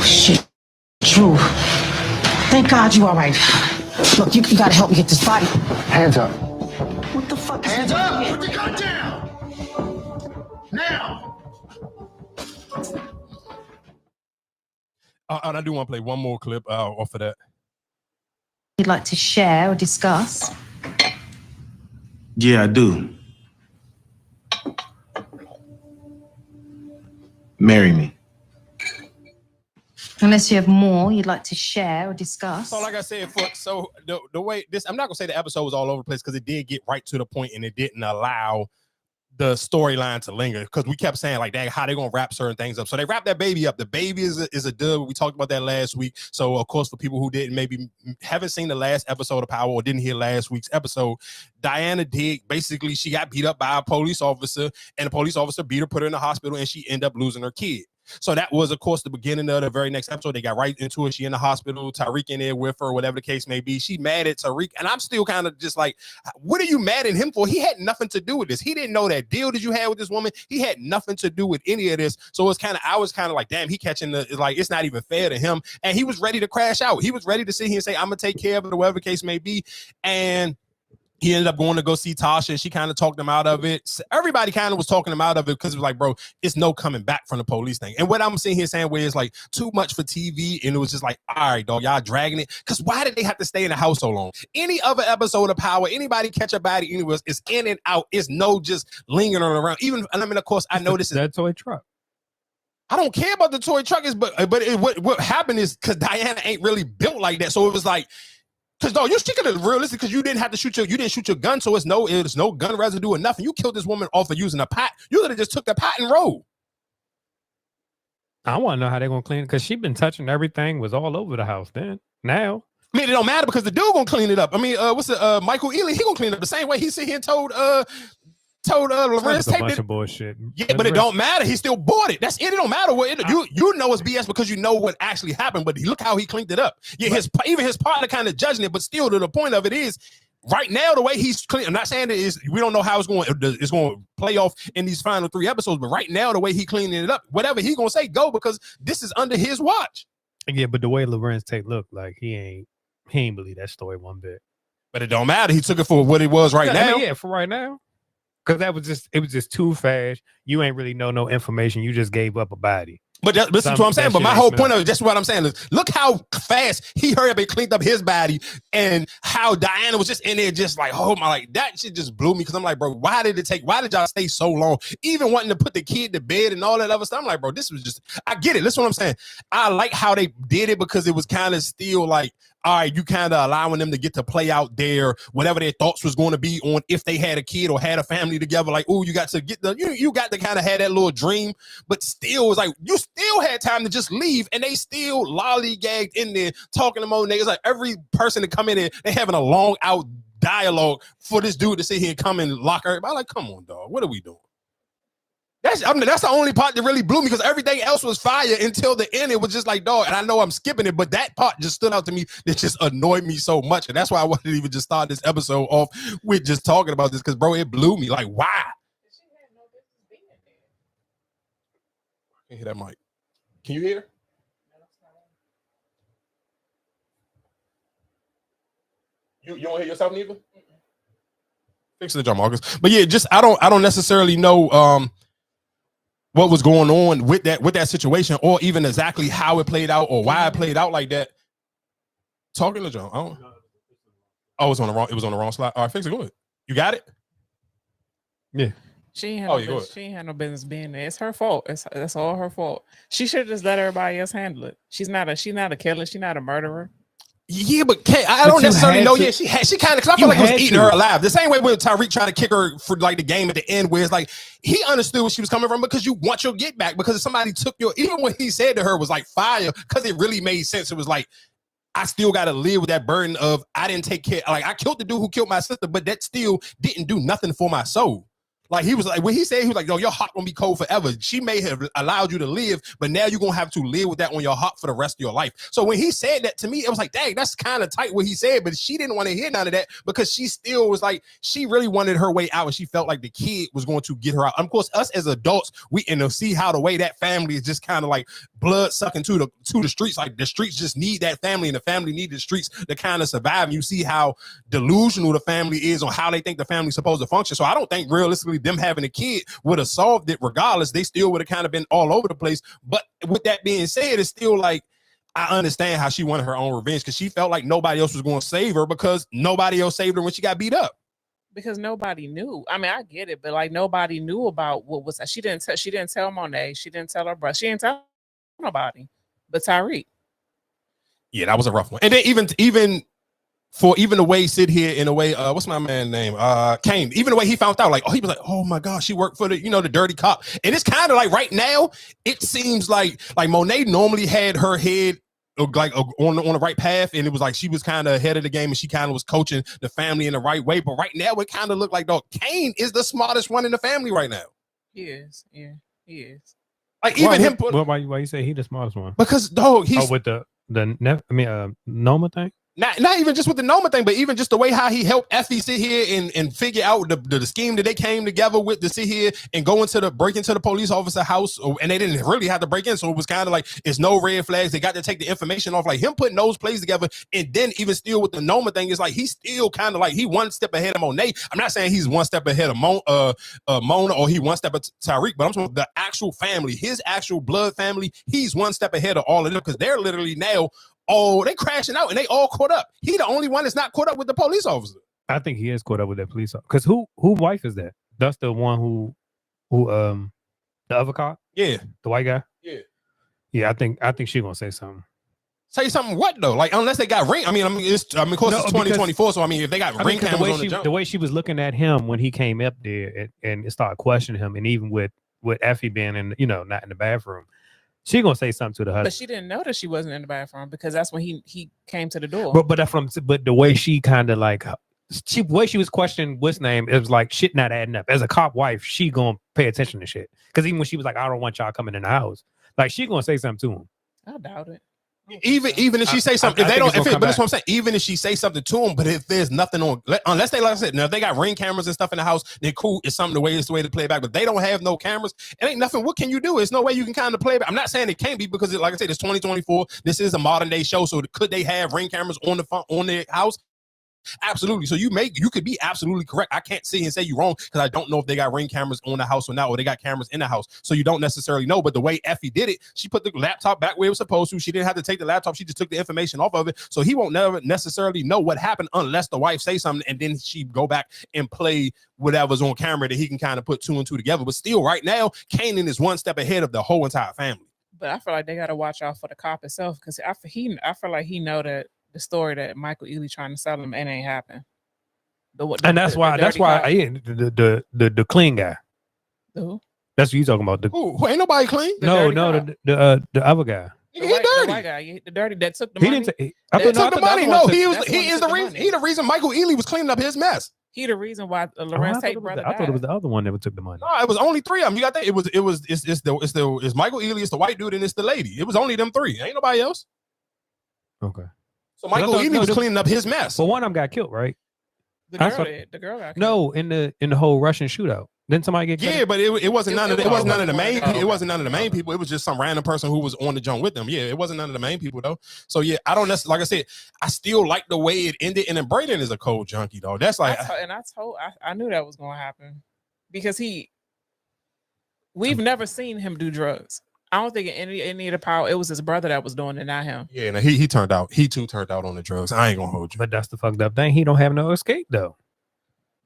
shit. Drew. Thank God you all right. Look, you gotta help me get this body. Hands up. What the fuck? Hands up! Put the gun down! Now! And I do want to play one more clip off of that. You'd like to share or discuss? Yeah, I do. Marry me. Unless you have more you'd like to share or discuss. So, like I said, the way this, I'm not gonna say the episode was all over the place because it did get right to the point and it didn't allow the storyline to linger because we kept saying like, dang, how they gonna wrap certain things up. So they wrapped that baby up. The baby is a dub. We talked about that last week. So of course, for people who didn't maybe haven't seen the last episode of Power or didn't hear last week's episode, Diana did basically she got beat up by a police officer and the police officer beat her, put her in the hospital, and she ended up losing her kid. So that was, of course, the beginning of the very next episode. They got right into it. She in the hospital, Tariq in there with her, whatever the case may be. She mad at Tariq, and I'm still kind of just like, what are you mad at him for? He had nothing to do with this. He didn't know that deal that you had with this woman. He had nothing to do with any of this. So it's kind of, I was kind of like, damn, he catching the, like, it's not even fair to him. And he was ready to crash out. He was ready to sit here and say, I'm going to take care of it or whatever the case may be. And he ended up going to go see Tasha, and she kind of talked him out of it. Everybody kind of was talking him out of it because it was like, bro, it's no coming back from the police thing. And what I'm sitting here saying, where it's like too much for TV, and it was just like, all right, dog, y'all dragging it. Because why did they have to stay in the house so long? Any other episode of Power, anybody catch a body anywhere, it's in and out. It's no just lingering around. Even, and I mean, of course, I know this is that toy truck. I don't care about the toy truck, what happened is because Diana ain't really built like that. So it was like, because dog, you stick it realistic because you didn't have to shoot you didn't shoot your gun, so it's no gun residue or nothing. You killed this woman off of using a pot. You could have just took the pot and rolled. I want to know how they're gonna clean it because she been touching everything, was all over the house. Then now, I mean, it don't matter because the dude gonna clean it up. I mean, what's it? Michael Ealy, he gonna clean it up the same way he sit here and told Lorenz a bunch of bullshit. Yeah, but it don't matter. He still bought it. That's it. It don't matter what you know it's BS because you know what actually happened. But look how he cleaned it up. Yeah, even his partner kind of judging it, but still, to the point of it is, right now the way he's clean. I'm not saying it is. We don't know how it's going to play off in these final 3 episodes. But right now, the way he cleaning it up, whatever he gonna say, go because this is under his watch. Yeah, but the way Lorenz look like he ain't believe that story one bit. But it don't matter. He took it for what it was right now. I mean, yeah, for right now. Because it was just too fast. You ain't really know no information. You just gave up a body. But listen to what I'm saying. But my whole point of it, that's what I'm saying is look how fast he hurried up and cleaned up his body and how Diana was just in there just like, oh my, like that shit just blew me because I'm like, bro, why did y'all stay so long? Even wanting to put the kid to bed and all that other stuff. I'm like, bro, this was just, I get it. Listen what I'm saying. I like how they did it because it was kind of still like, all right, you kind of allowing them to get to play out there, whatever their thoughts was going to be on if they had a kid or had a family together. Like, oh, you got to get you got to kind of have that little dream, but still, it's like you still had time to just leave, and they still lollygagged in there talking to more niggas. Like every person to come in there, they having a long out dialogue for this dude to sit here and come and lock everybody. I'm like, come on, dog, what are we doing? That's the only part that really blew me because everything else was fire until the end. It was just like, dog, and I know I'm skipping it, but that part just stood out to me. That just annoyed me so much. And that's why I wanted to even just start this episode off with just talking about this because, bro, it blew me. Like, why? I can't hear that mic. Can you hear? You don't hear yourself neither? Fix the drum, Marcus. But yeah, just I don't necessarily know what was going on with that situation, or even exactly how it played out, or why it played out like that. Talking to John. Oh, it was on the wrong slide. All right, fix it. Go ahead. You got it? Yeah. She ain't had no business being there. It's her fault. That's all her fault. She should just let everybody else handle it. She's not a killer. She's not a murderer. Yeah, but Kay, I don't necessarily know. Yeah, she kind of, because I feel like it was eating her alive. The same way with Tariq trying to kick her for like the game at the end, where it's like he understood where she was coming from because you want your get back. Because if somebody took even what he said to her was like fire, because it really made sense. It was like, I still got to live with that burden of I didn't take care. Like I killed the dude who killed my sister, but that still didn't do nothing for my soul. Like he was like when he said he was like, "Yo, your heart gonna be cold forever." She may have allowed you to live, but now you're gonna have to live with that on your heart for the rest of your life. So when he said that to me, it was like, "Dang, that's kind of tight what he said." But she didn't want to hear none of that because she still was like, she really wanted her way out, and she felt like the kid was going to get her out. Of course, us as adults, we and see how the way that family is just kind of like blood sucking to the streets. Like the streets just need that family, and the family need the streets to kind of survive. And you see how delusional the family is on how they think the family's supposed to function. So I don't think realistically them having a kid would have solved it regardless. They still would have kind of been all over the place. But with that being said, it's still like, I understand how she wanted her own revenge because she felt like nobody else was going to save her because nobody else saved her when she got beat up. Because nobody knew. I mean, I get it, but like nobody knew about what was. She didn't tell Monet. She didn't tell her brother. She didn't tell nobody but Tyreek. Yeah, that was a rough one. And then even the way Sid here in a way, what's my man's name? Kane. Even the way he found out, like, he was like, oh my gosh, she worked for the dirty cop. And it's kind of like right now, it seems like Monet normally had her head like on the right path, and it was like she was kind of ahead of the game, and she kind of was coaching the family in the right way. But right now, it kind of looked like Kane is the smartest one in the family right now. He is, yeah, he is. Like even him. Why you say he the smartest one? Because he's with the Noma thing. Not even just with the Noma thing, but even just the way how he helped Effie sit here and figure out the scheme that they came together with to sit here and break into the police officer house, and they didn't really have to break in, so it was kind of like it's no red flags. They got to take the information off, like him putting those plays together, and then even still with the Noma thing, it's like he's still kind of like he one step ahead of Monet. I'm not saying he's one step ahead of Mona or he one step of Tyreek, but I'm talking the actual family, his actual blood family. He's one step ahead of all of them because they're literally now. Oh, they crashing out and they all caught up. He the only one that's not caught up with the police officer. I think he is caught up with that police officer. Because who wife is that? That's the one who the other cop? Yeah. The white guy? Yeah. Yeah, I think she's gonna say something. Say something what though? Like unless they got ring. Of course it's 2024. So if they got ring cameras on the jump. The way she was looking at him when he came up there and it started questioning him, and even with Effie being in not in the bathroom. She gonna say something to the husband, but she didn't know that she wasn't in the bathroom because that's when he came to the door. But the way she kind of like the way she was questioning what's name, it was like shit not adding up. As a cop wife, she gonna pay attention to shit because even when she was like, I don't want y'all coming in the house, like she gonna say something to him. I doubt it. Even if she say something, but that's what I'm saying. Even if she say something to him, but if there's nothing on, unless they, like I said, now if they got ring cameras and stuff in the house, then cool. It's something it's the way to play it back. But they don't have no cameras. It ain't nothing. What can you do? There's no way you can kind of play it back. I'm not saying it can't be because, like I said, it's 2024. This is a modern day show. So could they have ring cameras on their house? Absolutely. So you could be absolutely correct. I can't sit and say you're wrong because I don't know if they got ring cameras on the house or not, or they got cameras in the house. So you don't necessarily know. But the way Effie did it, she put the laptop back where it was supposed to. She didn't have to take the laptop. She just took the information off of it. So he won't never necessarily know what happened unless the wife say something and then she go back and play whatever's on camera that he can kind of put two and two together. But still, right now, Kanan is one step ahead of the whole entire family. But I feel like they got to watch out for the cop itself because I feel like he know that the story that Michael Ealy trying to sell him and ain't happen. That's why the clean guy. Who? That's what you talking about. Who ain't nobody clean? The other guy. He dirty. The white guy, the dirty that took the money. Took the money. No, he is the reason. He the reason Michael Ealy was cleaning up his mess. He the reason why Lorenz Tate brother died. I thought it was the other one that took the money. No, it was only three of them. You got that? It's Michael Ealy, it's the white dude, and it's the lady. It was only them three. Ain't nobody else. Okay. So Michael Ealy was cleaning up his mess. But one of them got killed, right? The girl got killed. No, in the whole Russian shootout. Didn't somebody get killed? Yeah, but it wasn't none of the main people. It wasn't none of the main people. It was just some random person who was on the jump with them. Yeah, it wasn't none of the main people though. So yeah, I don't necessarily, like I said, I still like the way it ended. And then Brayden is a cold junkie though. That's like, I knew that was going to happen because we've never seen him do drugs. I don't think any of the power. It was his brother that was doing it, not him. Yeah, no, he turned out. He too turned out on the drugs. I ain't gonna hold you. But that's the fucked up thing. He don't have no escape though.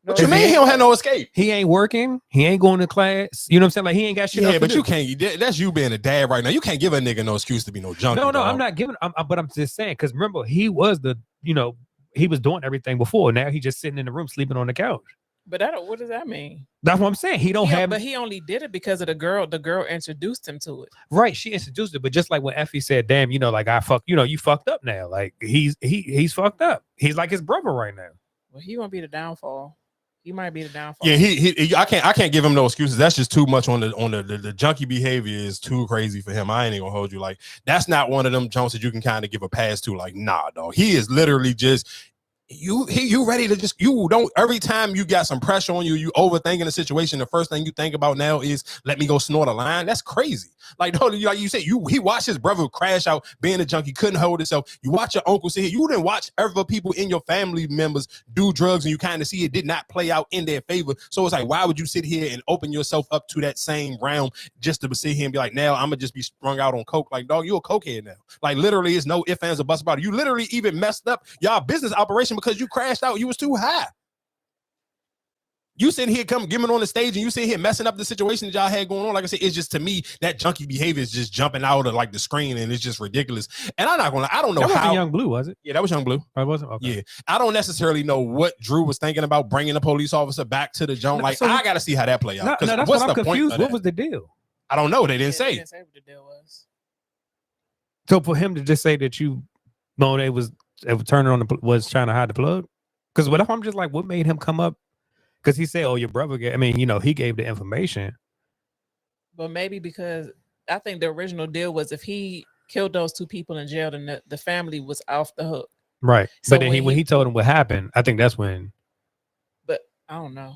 What you mean he don't have no escape? He ain't working. He ain't going to class. You know what I'm saying? Like he ain't got shit. Yeah, but you can't. That's you being a dad right now. You can't give a nigga no excuse to be no junkie. No, I'm not giving. But I'm just saying because remember he was he was doing everything before. Now he just sitting in the room sleeping on the couch. But what does that mean? That's what I'm saying. He don't have. But he only did it because of the girl. The girl introduced him to it. Right. She introduced it. But just like when Effie said, "Damn, like I fuck. You fucked up now. Like he's fucked up. He's like his brother right now." Well, he won't be the downfall. He might be the downfall. Yeah, he I can't give him no excuses. That's just too much on the junkie behavior is too crazy for him. I ain't even gonna hold you. Like, that's not one of them Jones that you can kind of give a pass to. Like, nah, dog. He is literally just you ready to just, you don't, every time you got some pressure on you, you overthinking the situation, the first thing you think about now is let me go snort a line. That's crazy. Like, no, like you said, he watched his brother crash out being a junkie, couldn't hold himself. You watch your uncle sit here, you didn't watch other people in your family members do drugs, and you kind of see it did not play out in their favor. So it's like, why would you sit here and open yourself up to that same realm just to sit here and be like, now I'm gonna just be sprung out on coke? Like, dog, you a cokehead now. Like, literally, it's no ifs, ands, or buts about it. You literally even messed up y'all business operation because you crashed out. You was too high. You sitting here giving on the stage and you sitting here messing up the situation that y'all had going on. Like I said, it's just, to me, that junkie behavior is just jumping out of like the screen, and it's just ridiculous. And I'm not gonna, I don't know that how. wasn't Young Blue, was it? Yeah, that was Young Blue. I wasn't. Okay. Yeah, I don't necessarily know what Drew was thinking about bringing the police officer back to the joint. Like, so, I got to see how that play out. No, that's what's what I'm the confused. point? What was the deal? I don't know. They didn't They say. didn't say what the deal was. So for him to just say that they was turning on was trying to hide the plug. Because what if I'm just like, what made him come up? Because he said, "Oh, your brother gave." I mean, he gave the information. But maybe because I think the original deal was if he killed those two people in jail, then the family was off the hook. Right. So but then when he told him what happened, I think that's when. But I don't know.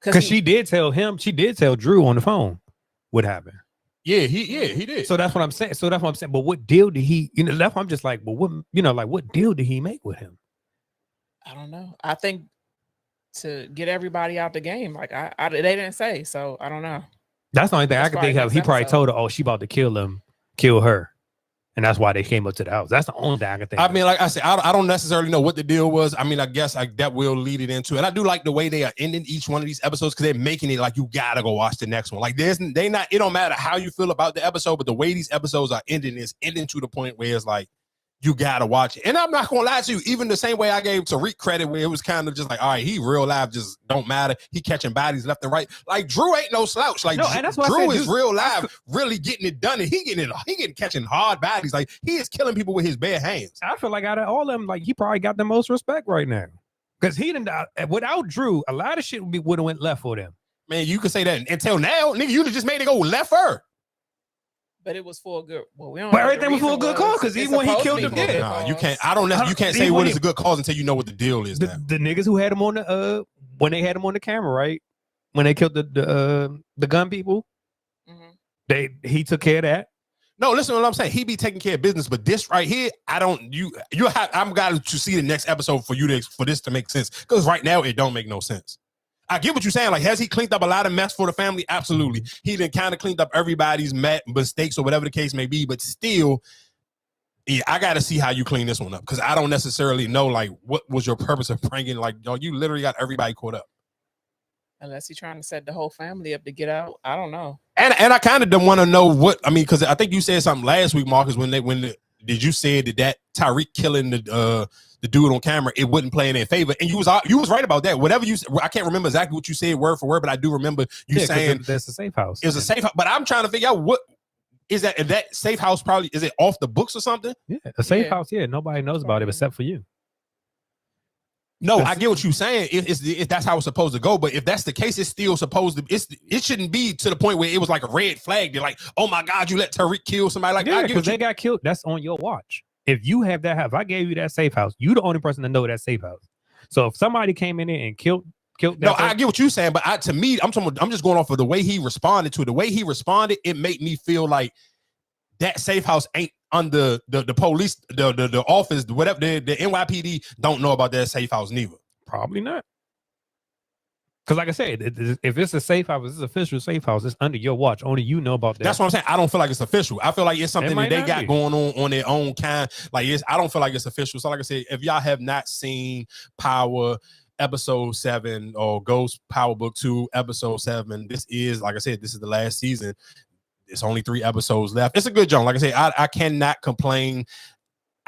Because she did tell Drew on the phone what happened. Yeah, he did. So that's what I'm saying. But what deal did he? That's why I'm just like, well, what deal did he make with him? I don't know. I think to get everybody out the game, like they didn't say, so I don't know. That's the only thing I can think of. He probably told her, "Oh, she about to kill her," and that's why they came up to the house. That's the only thing I can think. I mean, like I said, I don't necessarily know what the deal was. I mean, I guess that will lead it into, and I do like the way they are ending each one of these episodes because they're making it like you gotta go watch the next one. Like, it don't matter how you feel about the episode, but the way these episodes are ending is ending to the point where it's like, you gotta watch it. And I'm not gonna lie to you, even the same way I gave Tariq credit, where it was kind of just like, all right, he real live just don't matter. He catching bodies left and right. Like, Drew ain't no slouch. Like, no, and that's what Drew is real live, really getting it done, and he getting catching hard bodies. Like, he is killing people with his bare hands. I feel like out of all of them, like, he probably got the most respect right now because he didn't. Without Drew, a lot of shit would have went left for them. Man, you could say that until now, nigga. You just made it go left for her. But it was for a good. Well, we don't. But everything was for a good cause because even when he killed him, Nah, you can't. I don't know. You can't say what is a good cause until you know what the deal is. The niggas who had him on the when they had him on the camera, right? When they killed the gun people, he took care of that. No, listen to what I'm saying. He be taking care of business, but this right here, I'm got to see the next episode for this to make sense. Because right now it don't make no sense. I get what you're saying. Like, has he cleaned up a lot of mess for the family? Absolutely. He done kind of cleaned up everybody's mistakes or whatever the case may be. But still, yeah, I got to see how you clean this one up because I don't necessarily know, like, what was your purpose of bringing, like, you literally got everybody caught up. Unless he's trying to set the whole family up to get out. I don't know. And I kind of don't want to know what, I mean, because I think you said something last week, Marcus, did you say that Tyreek killing the dude on camera, it wouldn't play in their favor, and you was right about that. Whatever I can't remember exactly what you said word for word, but I do remember you saying that's a safe house. It's a safe house, but I'm trying to figure out what is that. If that safe house probably is it off the books or something? Yeah, a safe house. Yeah, nobody knows about it except for you. No, I get what you're saying. If that's how it's supposed to go, but if that's the case, it's still supposed to. It shouldn't be to the point where it was like a red flag. They're like, oh my God, you let Tariq kill somebody. Like, yeah, because they got killed. That's on your watch. If you have that house, if I gave you that safe house, you the only person to know that safe house. So if somebody came in there and killed that no, I get what you're saying, but to me, I'm just going off of the way he responded to it. The way he responded, it made me feel like that safe house ain't under the police, the office, whatever, the NYPD don't know about that safe house neither. Probably not. Because like I said, if it's a safe house, it's an official safe house. It's under your watch. Only you know about that. That's what I'm saying. I don't feel like it's official. I feel like it's something that they got going on their own kind. Like, I don't feel like it's official. So like I said, if y'all have not seen Power Episode 7 or Ghost Power Book 2 Episode 7, this is, like I said, this is the last season. It's only 3 episodes left. It's a good job. Like I said, I cannot complain.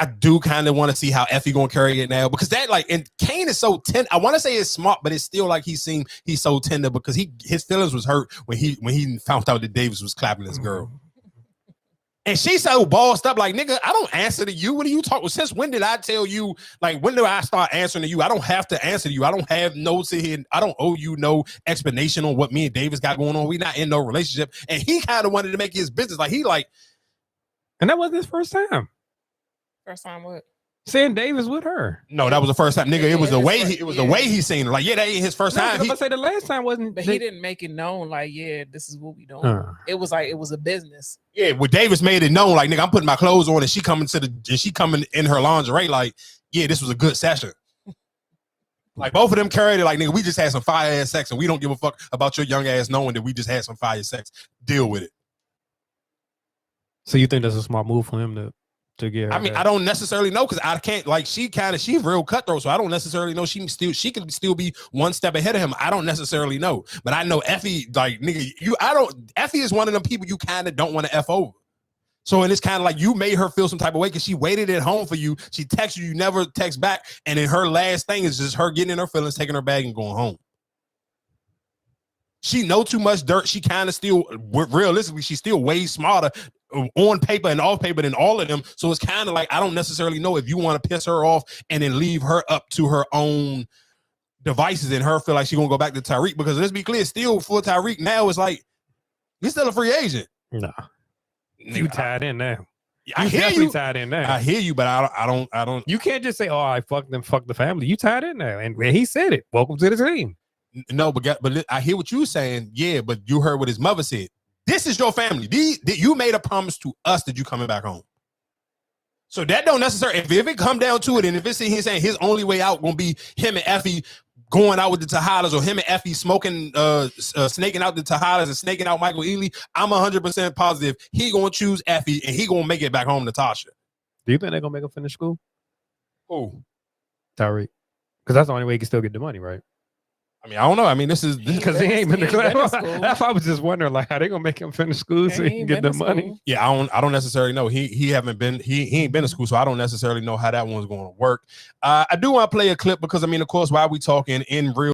I do kind of want to see how Effie gonna carry it now because that, like, and Kane is so tender. I want to say it's smart, but it's still like he's so tender because his feelings was hurt when he found out that Davis was clapping this girl. And she's so bossed up, like, nigga, I don't answer to you. What are you talking? Since when did I tell you? Like, when do I start answering to you? I don't have to answer to you. I don't have no sit here. I don't owe you no explanation on what me and Davis got going on. We not in no relationship. And he kind of wanted to make his business. Like, he like. And that wasn't his first time. First time what? Seeing Davis with her. No, that was the first time, nigga. It was the way the way he seen her. Like, yeah, that ain't his first time. I say the last time wasn't. But he didn't make it known. Like, yeah, this is what we doing. It was like it was a business. Yeah, well, Davis made it known. Like, nigga, I'm putting my clothes on, and she coming in her lingerie. Like, yeah, this was a good session. Like, both of them carried it. Like, nigga, we just had some fire ass sex, and we don't give a fuck about your young ass knowing that we just had some fire sex. Deal with it. So you think that's a smart move for him to get her? I mean, I don't necessarily know because I can't, like, she real cutthroat, so I don't necessarily know. She can still be one step ahead of him. I don't necessarily know, but I know Effie, like, nigga, Effie is one of them people you kind of don't want to F over. So, and it's kind of like you made her feel some type of way because she waited at home for you. She texted you, never text back, and then her last thing is just her getting in her feelings, taking her bag, and going home. She know too much dirt. She kind of still, realistically, she's still way smarter on paper and off paper than all of them. So it's kind of like, I don't necessarily know if you want to piss her off and then leave her up to her own devices and her feel like she's going to go back to Tyreek, because let's be clear, still for Tyreek now, it's like, he's still a free agent. Nah. You tied in now. I hear you. Tied in now. I hear you, but I don't. You can't just say, "Oh, I fucked them, fuck the family." You tied in now, and he said it. Welcome to the team. No, but I hear what you're saying. Yeah, but you heard what his mother said. This is your family. You made a promise to us that you coming back home. So that don't necessarily. If it come down to it, and if it's in here saying his only way out gonna be him and Effie going out with the Tejadas, or him and Effie smoking, snaking out the Tejadas and snaking out Michael Ealy, I'm 100% positive he gonna choose Effie and he gonna make it back home to Tasha. Do you think they're gonna make him finish school? Who? Tyreek. Because that's the only way he can still get the money, right? I mean, I don't know. I mean, this is because he ain't been to class. That's why I was just wondering, like, how they gonna make him finish school so he can get the money? Yeah, I don't necessarily know. He ain't been to school, so I don't necessarily know how that one's going to work. I do want to play a clip because, I mean, of course, while we talking in real